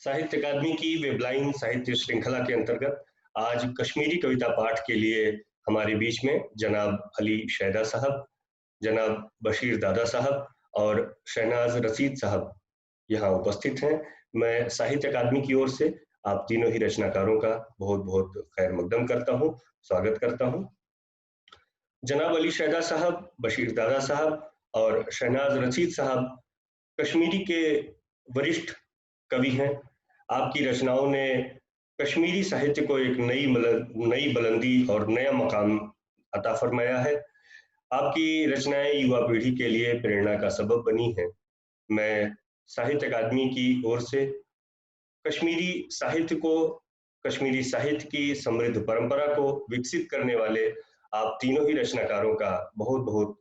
साहित्य अकादमी की वेबलाइन साहित्य श्रृंखला के अंतर्गत आज कश्मीरी कविता पाठ के लिए हमारे बीच में जनाब अली शैदा साहब, जनाब बशीर दादा साहब और शहनाज रशीद साहब यहाँ उपस्थित हैं। मैं साहित्य अकादमी की ओर से आप तीनों ही रचनाकारों का बहुत बहुत खैर मकदम करता हूँ, स्वागत करता हूँ। जनाब अली शैदा साहब, बशीर दादा साहब और शहनाज रशीद साहब कश्मीरी के वरिष्ठ कवि हैं। आपकी रचनाओं ने कश्मीरी साहित्य को एक नई बुलंदी और नया मकाम अता फरमाया है। आपकी रचनाएं युवा पीढ़ी के लिए प्रेरणा का सबब बनी हैं। मैं साहित्य अकादमी की ओर से कश्मीरी साहित्य को, कश्मीरी साहित्य की समृद्ध परंपरा को विकसित करने वाले आप तीनों ही रचनाकारों का बहुत बहुत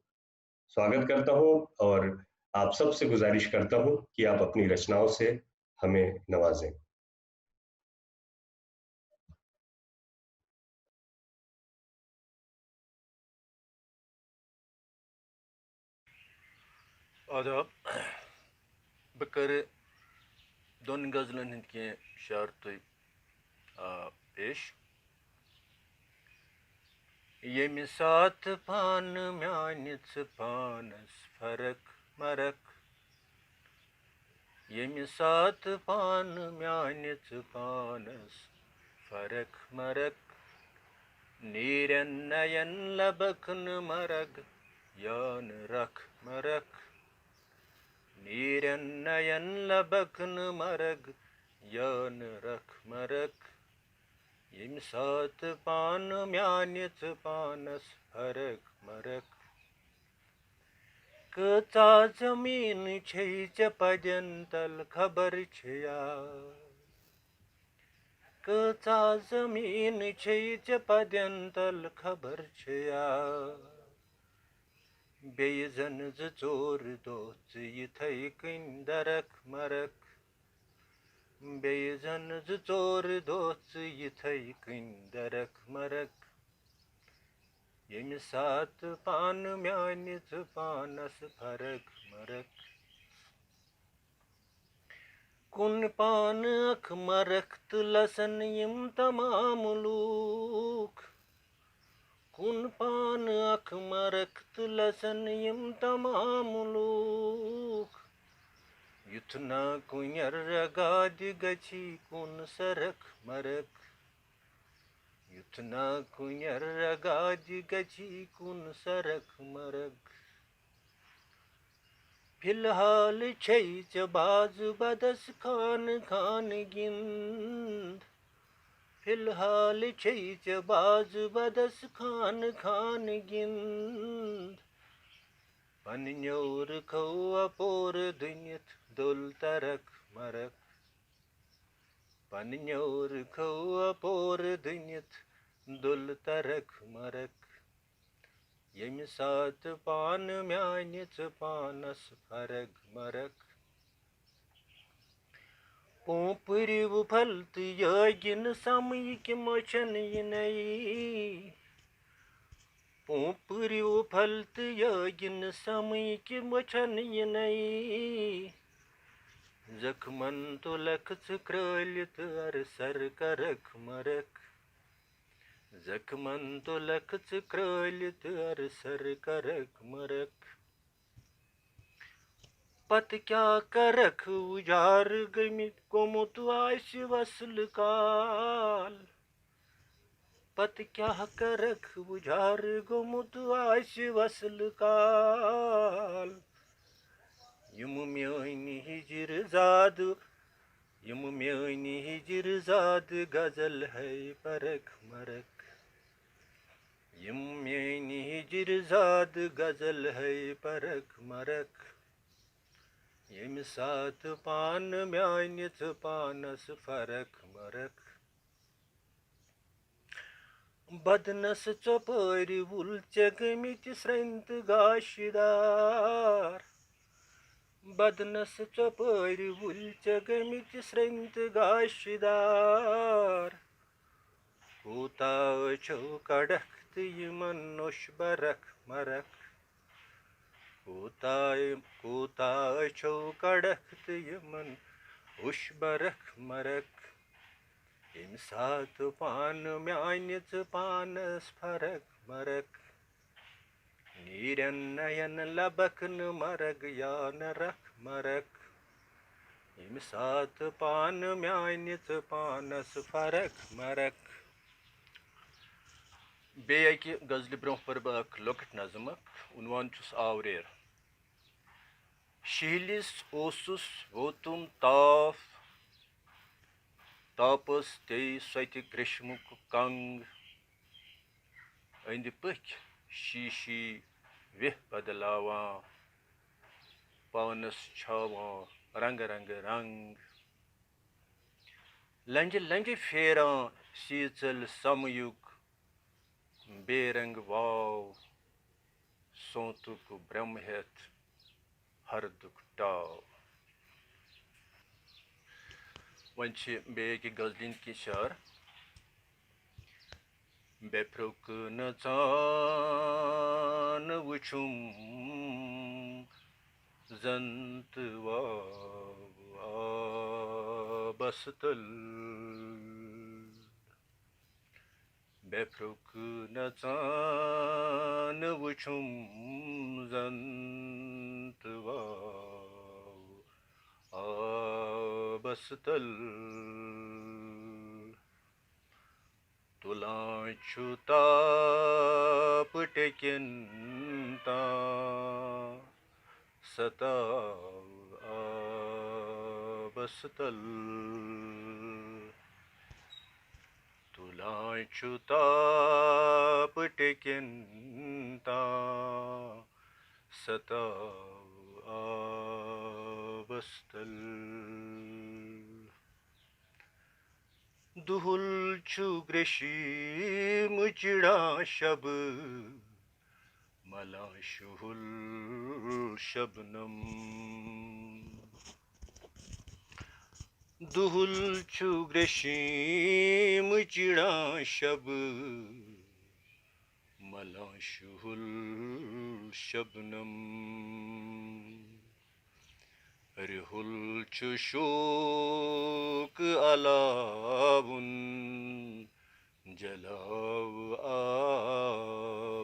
स्वागत करता हूँ और आप सबसे गुजारिश करता हूँ कि आप अपनी रचनाओं से हमें नवाजें। आदाब बह कर दोन गजलन हंद कह शार तुम पेश। यमि साथ पान म्यानिच पानस फरक मरक, यमि साथ पान म्यानिच पानस फरक मरक, नीरन नयन लबकन मरग यान रख मरक, नीरन नयन लबकन मरग यान रख मरक, यमि साथ पान म्यानिच पानस फरक मरक। कचा जमीन छे पदन तल खबर छया, कचा जमीन छे पदन तल खबर छया, बेय जन जोर दोच इथै कन दरक मरक, बेय जन जोर दोच इथै कन दरक मरक, यमि साथ पान म्यानिच पानस फरक मरक। कुन पान अख मरख्त लसन यम तमाम लूख, कुन पान अख मरख्त लसन यम तमाम लूख, युथ ना कुंयर गाद गछि कुन सरक मरक, युथ ना कुंयर गाद गछि कुन सरक मरक। फिलहाल छे बाज बदस खान खान गिंद, फिलहाल छे बाज बदस खान खान गिंद, पन्योर खौ अपोर दुनियत दुल तरक मरक, पन्योर खौ अपोर दुनियत दुल तरक मरक, यमि साथ पान म्यानिच पानस फरक मरक। पोपरिव फलत यगिन समयिक मचन यनई, पोपरिव फलत यगिन समयिक मचन यनई, जखमन तुलखच क्रलित अरसर करक मरक, जखमन तुलखच क्रलित अरसर करक मरक। पत क्या करख उजार गमित गोमुत आश वसल काल, पत क्या करख उजार गोमुत आश वसल काल, यम म्यानि हिजर जाद, यम म्यानि हिजर जाद गजल है परख मरक, यम म्यानि हिजर जाद गजल है परख मरक, यमि साथ पान म्यानिच पानस फरक मरक। बदनस चोपरि वुल्च गमित स्रंत गाशिदार, बदनस चोपरि वुल्च गमित स्रंत गाशिदार, कूता छौ कड़ख्त यमन नोश बरक मरक, कूता छौ कड़ख्त यमन हुश बरख मरक यम सात पान म्यानिच पानस फरक मरक नीरन नयन लबकन मरग या नरक मरक यम सात पान म्यानिच पानस फरक मरक बेयि गजल ब्रोह पर बह लॉकेट नज़म उन्वान छुस आवरेर शीलिस ओसुस वोतुम ताफ तापस ते स्वति ग्रीष्मुक कंग अंद पख शीशी विह बदलावां पवनस छावां रंग रंग रंग लंज लंज फेरां शीचल समयुग बेरंग वाव सोतुक ब्रह्म हेत हरदुक टाव वंश बेयि गजलिन की शार बेफ्रुक नचान वुछुम जंत बस्तल बेफ्रुक नचान वुछुम जंत बस्तल तुलांचु ताप टेकिन ता सताव बस्तल तुलांचु ताप टेकिन ता सताव बस्तल दुहुल छु ग्रेशीम चिड़ा शब मला शुहुल शबनम दुहुल छु ग्रेशीम चिड़ा शब मला शुहुल शबनम रिहुल छु शोक अलावुन जलाव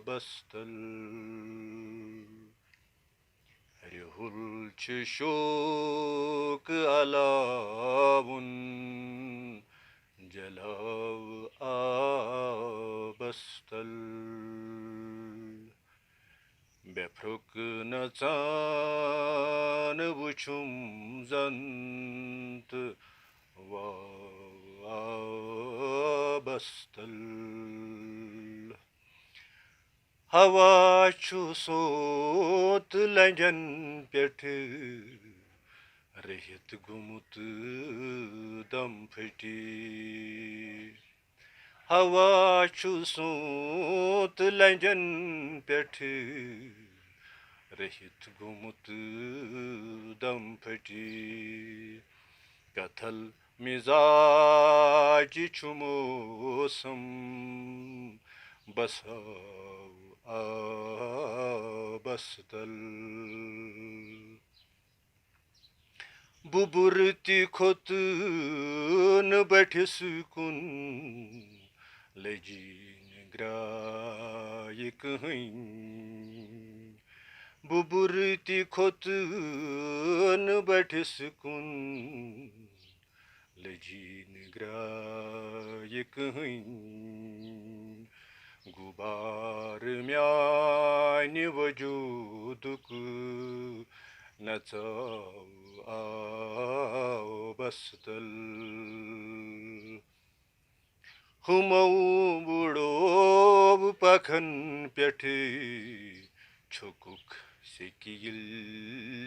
बस्तल रिहुल छु शोक अलावुन जलाव बस्तल बेफ्रुक नचान वुछुम जंत बस्तल हवा छु सोत लंजन पेठ रहित गुमुत दम फटी हवा छु सोत लंजन पेठ रहित गुमुत दम फटी कथल मिजाज छु मौसम बसाव बस्तल बुबुरति खोतन बैठिस कुन लजीन ग्रायक हैं बुबुरति खोतन बैठिस कुन लजीन ग्रायक हैं गुबार म्यानि वजूदुक नचाव बस्तल हुमौ बुड़ोब पखन पेठ छुकुक सिकिल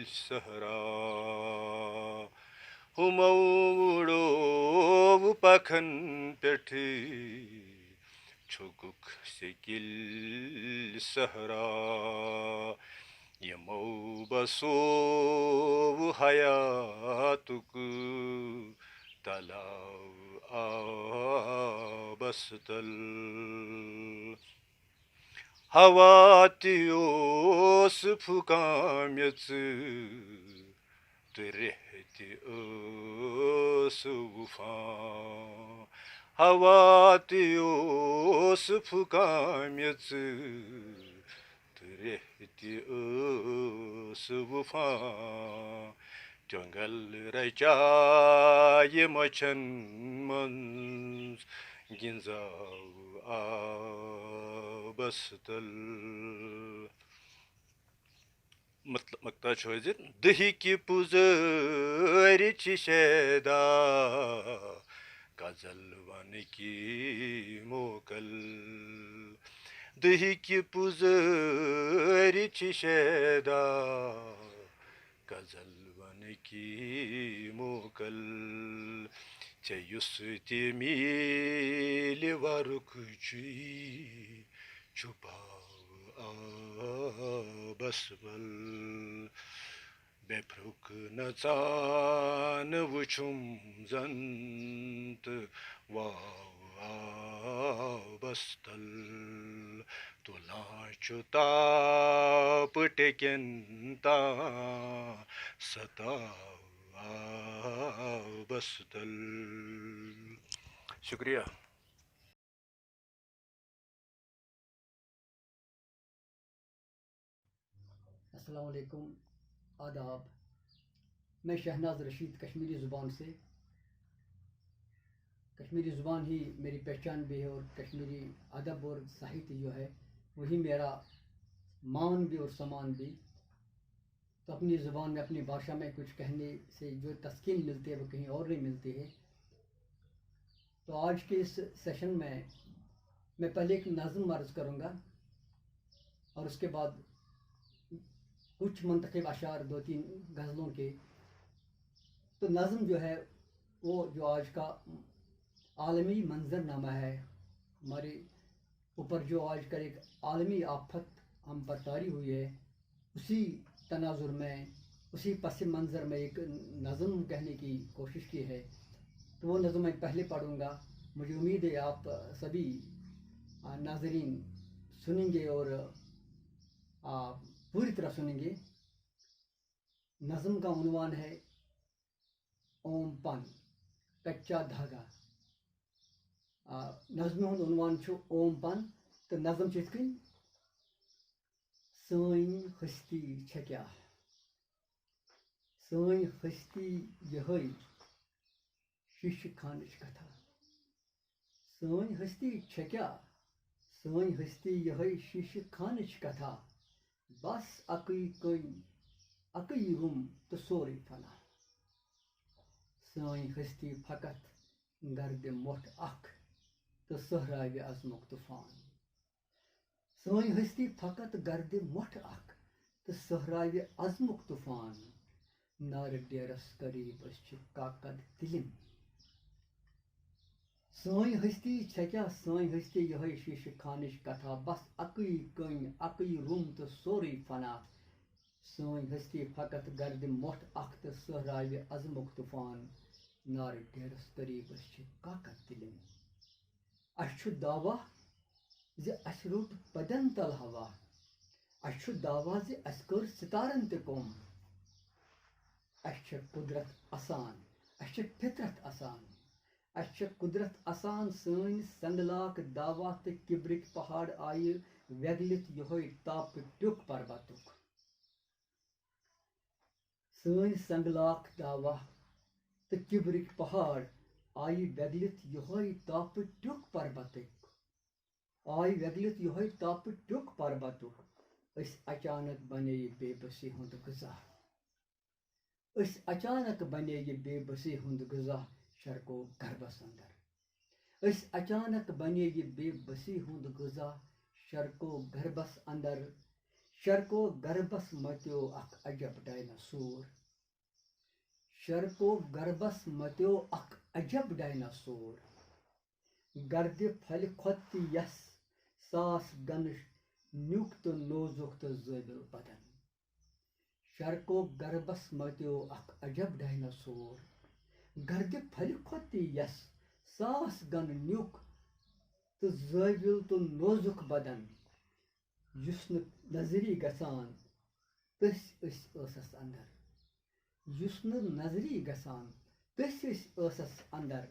सहरा हुमौ बुड़ोब पखन पेठ छुकुक सिकिल सहरा यमौ बसोव हयातुक तलाव बस्तल हवा तियोस फुकाम्यच Terehti os ufan Havati os fukamyatsu Terehti os ufan Jungle Raja Yemachan Mans Ginzau Abastal मक्ता छोजित दही की पुजरी चिशेदा काजलवान की मोकल दही की पुजरी चिशेदा काजलवान की मोकल चयुस्ती मिली वारुकुची छुपा basbal bepruk nazan vuchum zant wa bastal tula chuta ptekenta sata bastal शुक्रिया अस्सलाम वालेकुम, आदाब। मैं शहनाज रशीद कश्मीरी ज़ुबान से। कश्मीरी ज़ुबान ही मेरी पहचान भी है और कश्मीरी अदब और साहित्य जो है वही मेरा मान भी और समान भी। तो अपनी ज़ुबान में अपनी भाषा में कुछ कहने से जो तस्कीन मिलती है वो कहीं और नहीं मिलती है। तो आज के इस सेशन में मैं पहले एक नज़्म अर्ज़ करूँगा और उसके बाद कुछ मुंतखब अशार 2-3 गज़लों के। तो नज़्म जो है वो जो आज का आलमी मंजरनामा है, हमारे ऊपर जो आज का एक आलमी आफत हम पर तारी हुई है, उसी तनाजुर में, उसी पस मंज़र में एक नज़्म कहने की कोशिश की है। तो वो नज़्म मैं पहले पढ़ूँगा। मुझे उम्मीद है आप सभी नाज़रीन सुनेंगे और पूरी तरह सुनेंगे। नज़्म का उन्वान है ओम पन कच्चा धागा। नज़्म हुंद उन्वान छु ओम पन। तो नज़्म छ इत्थ कन सैन हस्ती छ क्या, सैन हस्ती यहै शीश खानच कथा। सैन हस्ती छ क्या, सैन हस्ती यहै शीश खानच कथा। बस अकई कई अकई रुम तो सोरे फना। सैन हस्ती फकत गर्द मोट अख तो सहरावे अज़मुक तूफान। सैन हस्ती फकत गर्द मोट अख तो सहरावे अज़मुक तूफान। नार डेरस करीब छ काकद तिलिम। सैन हस्ती छ क्या, सैन हस्ती यहै शीश खानच कथा। बस अकई कई अकई रुम तो सोरे फना। सैन हस्ती फकत गर्द मोट अख तो सहरावे अज़मुक तूफान। नार डेरस करीब छ काकद तिलिम। अश दावा ज अस रुट बदन तल हवा। अश दावा ज अस कर सितारन ते कोम। अश कुदरत आसान, अश फितरत आसान। अश कुदरत आसान सन संगलाक दावा ते किब्रिक पहाड़ आय वेगलित यहै ताप ट्युक पर्वतुक। सन संगलाक दावा ते किब्रिक पहाड़ आय वेगलित यहै ताप ट्युक पर्वतुक। आय वेगलित यहै ताप ट्युक पर्वतुक। अस अचानक बने ये बेबसी हुंद गुज़ा। अस अचानक बने ये बेबसी हुंद गुज़ा शर्को गर्भस अंदर। अस अचानक बने ये बेबसी हुंद गुज़ा शर्को गर्भस अंदर। शर्को गर्भस मत्यो अख अजब डायनासोर। शर्को गर्भस मत्यो अख अजब डायनासोर। गर्द फल खोत यस सास गन न्युक तो नोजुक तो ज़ेबिल बदन। शर्को गर्भस मत्यो अख अजब डायनासोर। गर्द फल खोत यस सास गन न्युक तो ज़ेबिल तो नोजुक बदन। युस न नजरी गसान तस ësस अंदर। युस नजरी गसान तस अंदर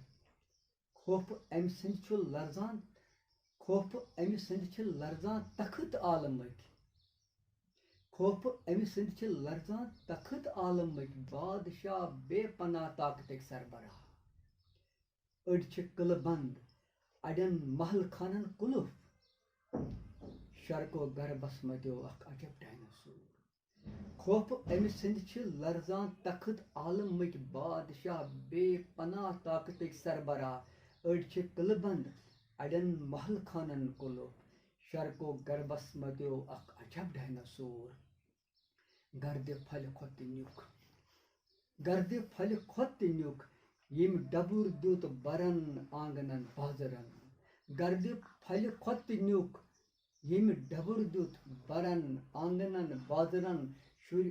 खोफ अम सद लर्जान खोफ अम सद लर्जान तखत आलमक खोफ अम सद लर्जान तखत आलमक बादशाह बेपनाह ताकत सरबराह अड़ किल बंद अड़न महल खानन कुलुफ शरको गर्भस मत्यो अजब डायनासोर खोफ अम सद लर्जान तखत आलमक बादशाह बेपनाह ताकत सरबराह अड़ किल बंद अड़न महल खानन कुलुफ शरको गर्भस मत्यो अजब डायनासोर गर्द फल खोत न्युक गर्द फल खोत न्युक यम डबुर दुत बरन आंगनन बाजरन गर्द फल खोत न्युक यम डबुर दुत बरन आंगनन बाजरन शुर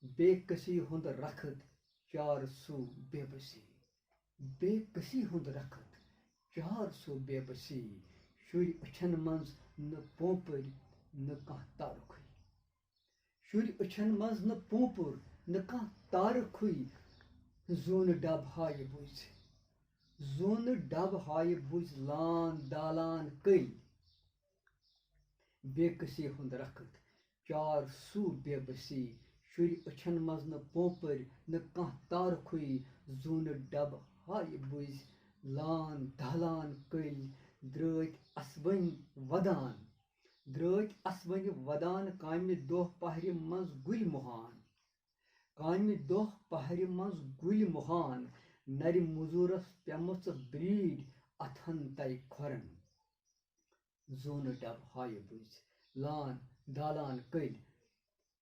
बेकसी हुंद रखत चार सू बेबसी बेकसी हुंद रखत चार सू बेबसी शुर अछन मंज न पोपर न कह तारुख शुर अछन मंज न पोपर न कह तारुख जोन डब हाय बुझ जोन डब हाय बुझ लान दालान कई बेकसी हुंद रखत चार सू बेबसी शुर अछन मज न पोपर न कह तारुख जोन डब हाय बुझ लान दालान कई द्रत असबन वदान कामि दोह पहर मज गुल मुहान कामि दोह पहर मज गुल मुहान नर मुजूरस पेमुच ब्रीड अथन तय खोरन जोन डब हाय बुझ लान दालान कल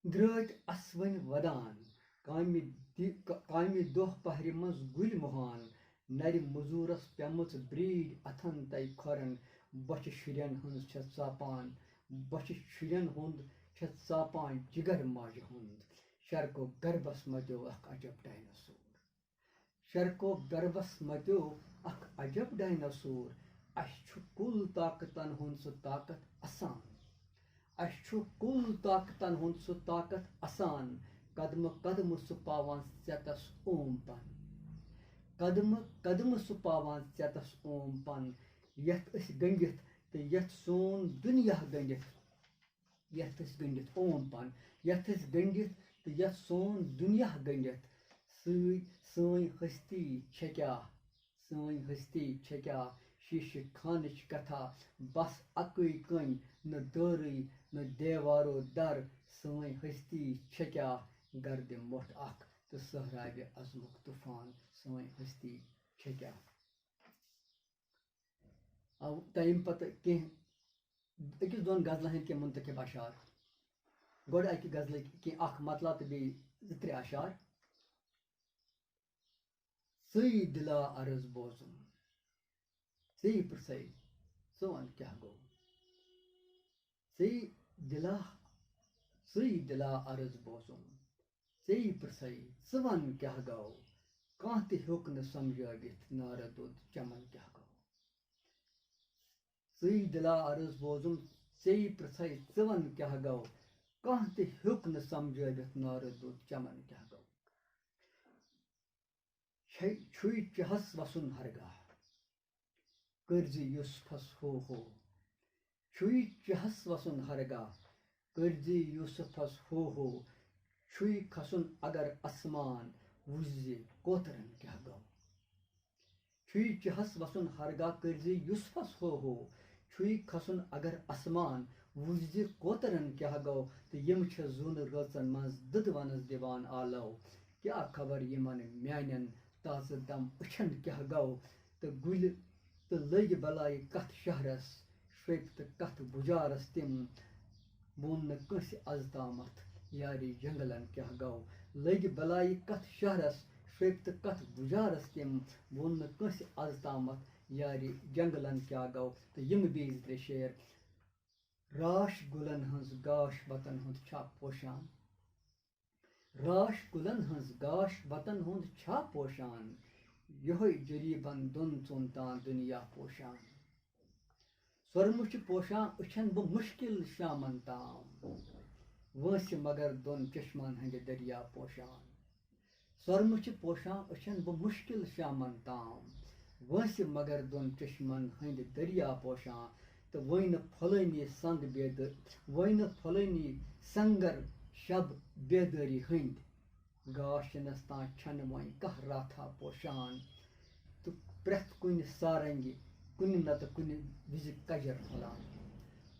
द्रत असवन वदान कामि दोह पहर मज गुल मुहान नर मुजूरस पेमुच ब्रीड अथन तय खोरन बच शुरन हंस छ चापान बच शुरन हुंद छ चापान जिगर माज हुंद शरको गर्भस मत्यो अजब डायनासोर शरको गर्भस मत्यो अजब डायनासोर अश कुल ताकतन हुंद सु ताकत असान अश कुल ताकतन हुंद सु ताकत असान कदम कदम सु पावान चतस ओम पन कदम कदम सु पावान चतस ओम पन यथ अस गंडित ते यथ सोन दुनिया गंडित यथ अस गंडित ओम पन यथ अस गंडित ते यथ सोन दुनिया गंडित सई हस्ती छक्या शीश खानच कथा बस अकई कन न दौरी न देवारो दर सई हस्ती छक्या गर्द मोट अख तो सहराबे अजमुक तूफान सई हस्ती छक्या तम पत अकिस दोन गजल हंद के मुंतखब अशार गोड अकि गजल कि मतला तो बे त्रे अशार सई दिला अर्ज बोजुम सही प्रसई सोन क्या गो सही दिला अर्ज बोजुम सही प्रसई सवन क्या गो कह ते होक न समझावित नार दूध चमन क्या गो सही दिला अर्ज बोजुम सही प्रसई सवन क्या गो कह ते होक न समझावित नार दूध चमन क्या गो छुई चहस वसुन हरगा कर्ज यूसुफस हो छुई चहस वसुन हरगा कर्ज यूसुफस हो छुई खसुन अगर आसमान वुज कोतरन क्या गो छुई चहस वसुन हरगा कर्ज यूसुफस हो छुई खसुन अगर आसमान वुज कोतरन क्या गो तो यम छ जुन रचन मज दद वनस दिवान आलो क्या खबर यमन म्यानन ताज दम उछन क्या गो तो गुल तो लग बलाई कथ शहरस श्वेप तो कथ बुजारस तिम बोन न कस अजतामत यारी जंगलन क्या गो लग बलाई कथ शहरस श्वेप तो कथ बुजारस तिम बोन न कस अजतामत यारी जंगलन क्या गो तो यम बीज त्रे शेर राश गुलन हंस गाश वतन हुंद छा पोशान राश गुलन हंस गाश वतन हुंद छा पोशान यह जरीबन दुन चुनतान दुनिया पोशान सरमुच पोशान उछन ब मुश्किल शामन ताम वंस मगर दोन चश्मन हंद दरिया पोशान सरम पोशां अशन बह मुश्किल शामन ताम वस मगर दोन चश्मन हंद दरिया पोशां तो वही न फलनी संग बेदर वही न फलनी संगर शब बेदरी हंद गाशनस ता छन वही कह राथा पोशान तो प्रथ कुन सारंगी कुन नत कुन विज कजर फलान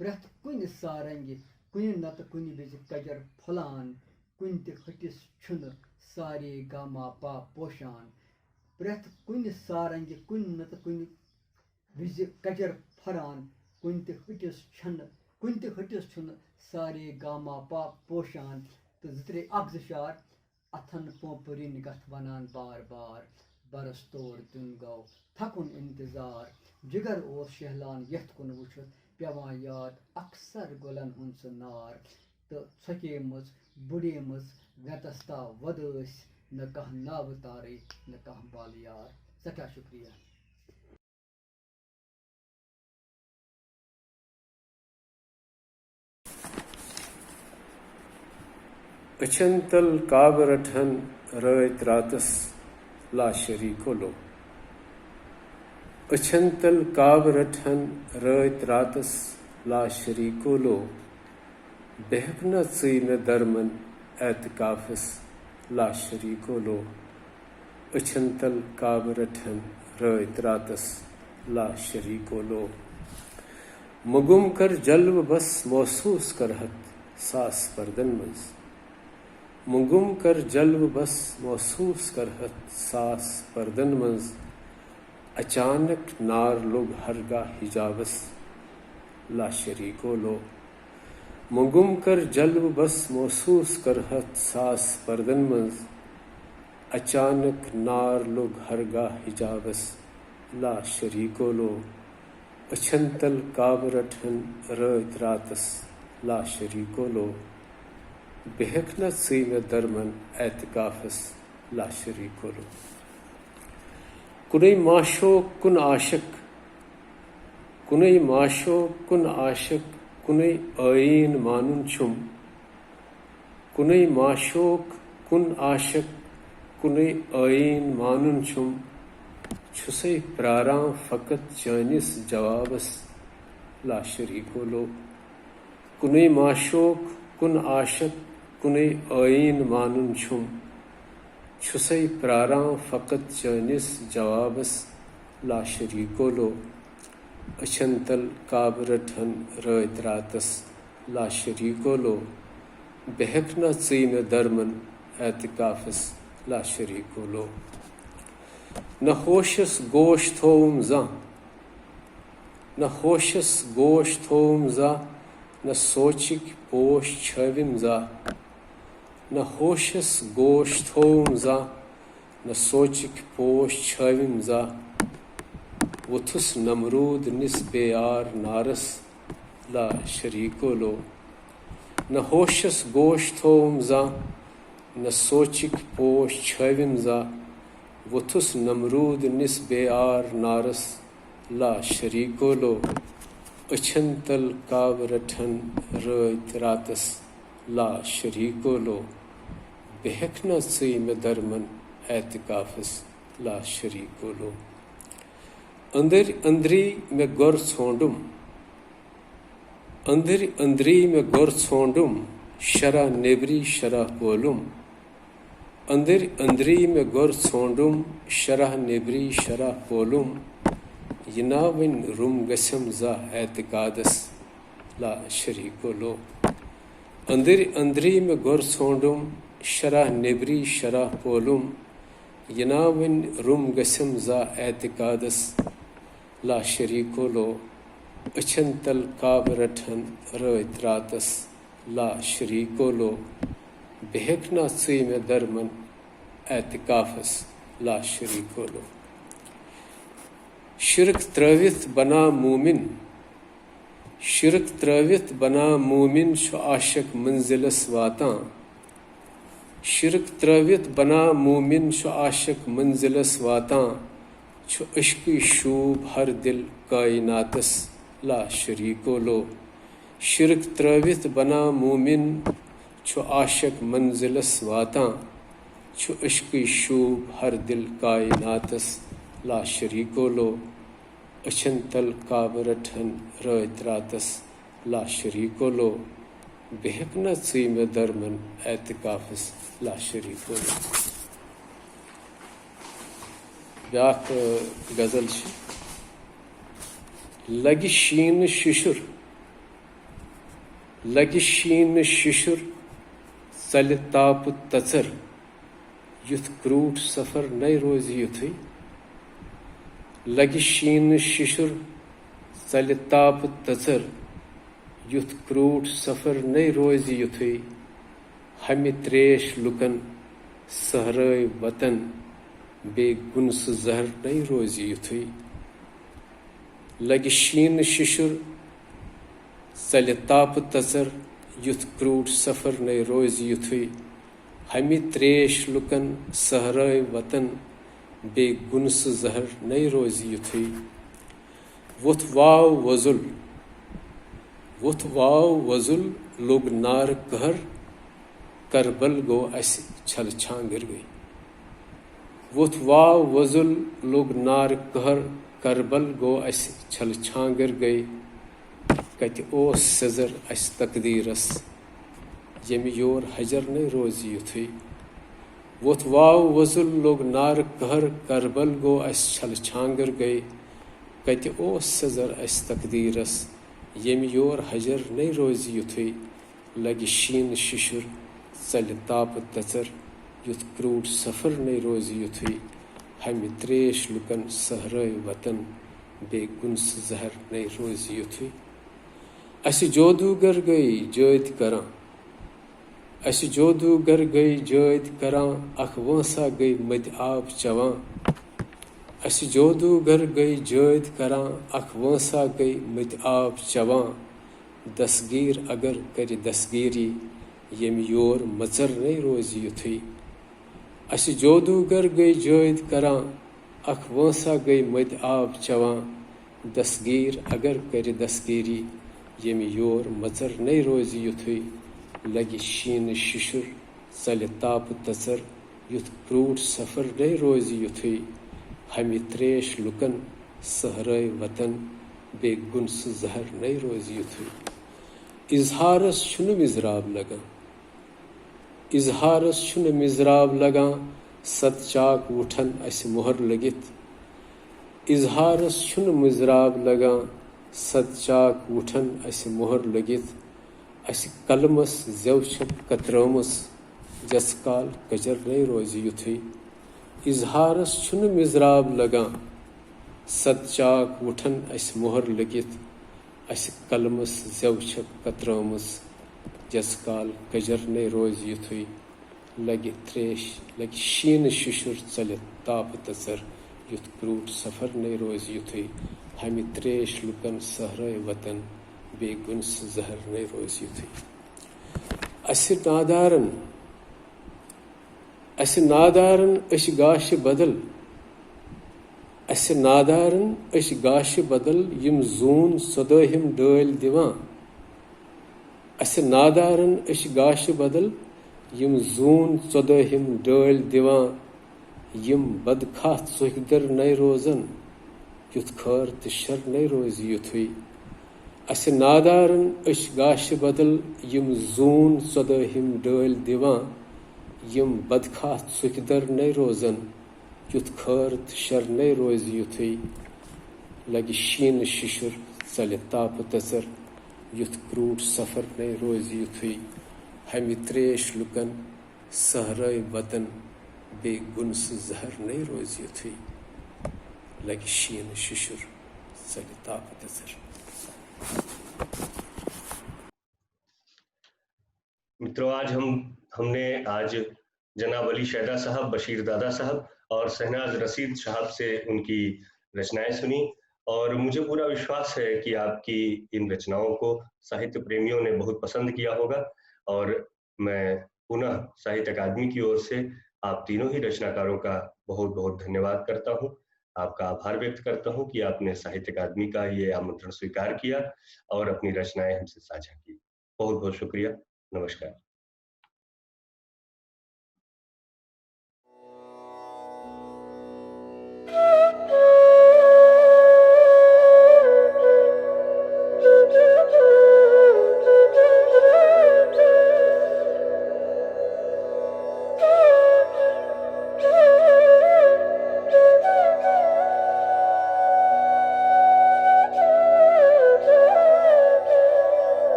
प्रथ कुन सारंगी कुन नत कुन विज कजर फलान कुन ते हटिस छुन सारे गामा पा पोशान प्रथ कुन सारंगी कुन नत कुन विज कजर फरान कुन ते हटिस छुन सारे गामा पा पोशान तो जितरे अगजशार अथन पोपरिन गथ वनान बार बार बरस तोड़ दिन गौ थकुन इंतजार जिगर ओस शहलान यथ कुन वुछत पेवान याद अक्सर गुलन हुन सह नार तो छकेमज बुड़ेमज गतस्ता वदस न कह नाव तारे न कह बालियार सचा शुक्रिया। अचंतल काब रठन रैत रातस ला शरीको लो अचंतल काब रठन रैत रातस ला शरीको लो बेहकना चई में दरमन एतकाफस ला शरीको लो अचंतल काब रठन रैत रातस ला शरीको लो मगुम कर जल्व बस महसूस करहत सास पर्दन मज मुगुम कर जल्व बस महसूस करहत सास पर्दन मज अचानक नार लोग हरगा हिजाबस ला शरीको लो मुगुम कर जल्व बस महसूस करहत सास पर्दन मज अचानक नार लोग हरगा हिजाबस ला शरीको लो अछंतल काब रठन रैत रातस ला शरीको लो बेहकना चई में दरमन एतकाफस ला शरीको लो कुनै माशोक कुन आशक कुनै माशोक कुन आशक कुनै आईन मानुन छुम कुनै माशोक कुन आशक कुनै आईन मानुन छुम छुसै प्रारां फकत चानिस जवाबस ला शरीको लो कुनै माशोक कुन आशक कुनै आईन मानुन छुम छुसै प्रारां फकत चानिस जवाबस ला शरीको लो अचंतल काब रठन रैत रातस ला शरीको लो बेहकना चई में दरमन एतकाफस ला शरीको लो न होशस गोश थोम जा न होशस गोश थोम जा न सोचिक पोश छविम जा न होशस गोश थोम जा न सोचिक पोश छविम जा वुथुस नमरूद निस बेयार नारस ला शरीको लो न होशस गोश थोम जा न सोचिक पोश छविम जा वुथुस नमरूद निस बेयार नारस ला शरीको लो अछंतल काब रठन रैत रातस ला शरीको लो बेहकना चई में दरमन एतकाफस ला शरीको लो अंदर अंदरी में गुर छोंडुम अंदर अंदरी में गुर छोंडुम शरा नेबरी शरा बोलुम अंदर अंदरी में गुर छोंडुम शरा नेबरी शरा बोलुम यनावन रुम गसम जा एतकादस ला शरीको लो अंदर अंदरी में गुर छोंडुम शरा नेबरी शरा पोलुम यनावन रुम गसम जा एतकादस ला शरीको लो अछंतल काब रठन रैत रातस ला शरीको लो बेहकना चई में दरमन एतकाफस ला शरीको लो शिरक त्रवित बना मूमिन शिरक त्रवित बना मूमिन शु आशक मंजिलस वातां शिरक त्रवित बना मूमिन शु आशक मंजिलस वातां छु इश्क़ शूब हर दिल कायनातस ला शरीको लो शिरक त्रवित बना मूमिन छु आशक मंजिलस वातां छु इश्क़ शूब हर दिल कायनातस ला शरीको लो अछन तल काब रठन रात रातस ला शरीको लो बेहक न ची मे दरमन एतकाफस ला शरीको लो। ब्याख गजल लगी शीन शिशुर लगी शीन शिशुर चल ताप तचर युथ क्रूट सफर नई रोज युथी लगी शीन शिशुर चल ताप तचर युथ क्रूट सफर नई रोज युथी हमें त्रेश लुकन सहरय वतन बे गुनस जहर नई रोज युथी लगी शीन शिशुर चल ताप तचर युथ क्रूट सफर नई रोज युथी हमें त्रेश लुकन सहरय वतन बे गुनस जहर नई रोज युथी वुथ वाव वजुल लोग नार कहर करबल गो अस छल छांगर गई वुथ वाव वजुल लोग नार कहर करबल गो अस छल छांगर गई कत ओस सजर अस तकदीरस यमि योर हजर नई रोज युथी वुथ वाव वजुल लोग नार कहर करबल गो अस छल छांगर गई कत ओस सजर अस तकदीरस यमि योर हजर नई रोज युथी लगी शीन शिशुर चल ताप तचर युथ क्रूट सफर नई रोज युथी हमें त्रेश लुकन सहरय वतन बे गुनस जहर नई रोज युथी अस जोदूगर गई जोत करा अस जोदूगर गई जोत करा अख वंसा गई मद आब चवां अस जोदूगर गई जोत करा अख वंसा गई मद आब चवां दसगीर अगर कर दसगीरी यम योर मचर नई रोज युथी अस जोदूगर गई जोत करा अख वंसा गई मद आब चवां दसगीर अगर कर दसगीरी यम योर मचर नई रोज युथी लगी शीन शिशुर चल ताप तचर युथ क्रूट सफर नई रोज युथी हमें त्रेश लुकन सहरय वतन बे गुनस जहर नई रोज युथी इजहारस छुन मिजराब लगा इजहारस छुन मिजराब लगा सत चाक उठन अस मोहर लगित इजहारस छुन मिजराब लगा सत चाक उठन अस मोहर लगित अस कलमस जव छप कतरमस जस काल कजर नई रोज युथी इजहारस छुन मिजराब लगा सत चाक उठन अस मोहर लगित अस कलमस जव छप कतरमस जस काल कजर नई रोज युथी लगी शीन शिशुर चल ताप तचर युथ क्रूट सफर नई रोज युथी हमें त्रेश लुकन सहरय वतन बे गुनस जहर नई रोज युथी अस नादारन अश गाश बदल अस नादारन अश गाश बदल यम जून सदहिम डल दिवां अस नादारन अश गाश बदल यम जून सदहिम डल दिवां यम बदखा चुहदर नई रोजन युथ खर तो शर नई रोज युथी अस नादारन अश गाश बदल यम जून सदहिम डल दिवां यम बदखा चुहदर नई रोजन युथ खर तो शर नई रोज युथी लगी शीन शिशुर चल ताप तचर युथ क्रूट सफर नई रोज युथी हमें त्रेश लुकन सहरय वतन बे गुनस जहर नई रोज युथी लगी शीन शिशुर चल ताप तचर। मित्रों, आज हमने आज जनाब अली शैदा साहब, बशीर दादा साहब और शहनाज रशीद साहब से उनकी रचनाएं सुनी और मुझे पूरा विश्वास है कि आपकी इन रचनाओं को साहित्य प्रेमियों ने बहुत पसंद किया होगा और मैं पुनः साहित्य अकादमी की ओर से आप तीनों ही रचनाकारों का बहुत बहुत धन्यवाद करता हूं, आपका आभार व्यक्त करता हूं कि आपने साहित्य अकादमी का ये आमंत्रण स्वीकार किया और अपनी रचनाएं हमसे साझा की। बहुत बहुत शुक्रिया। नमस्कार।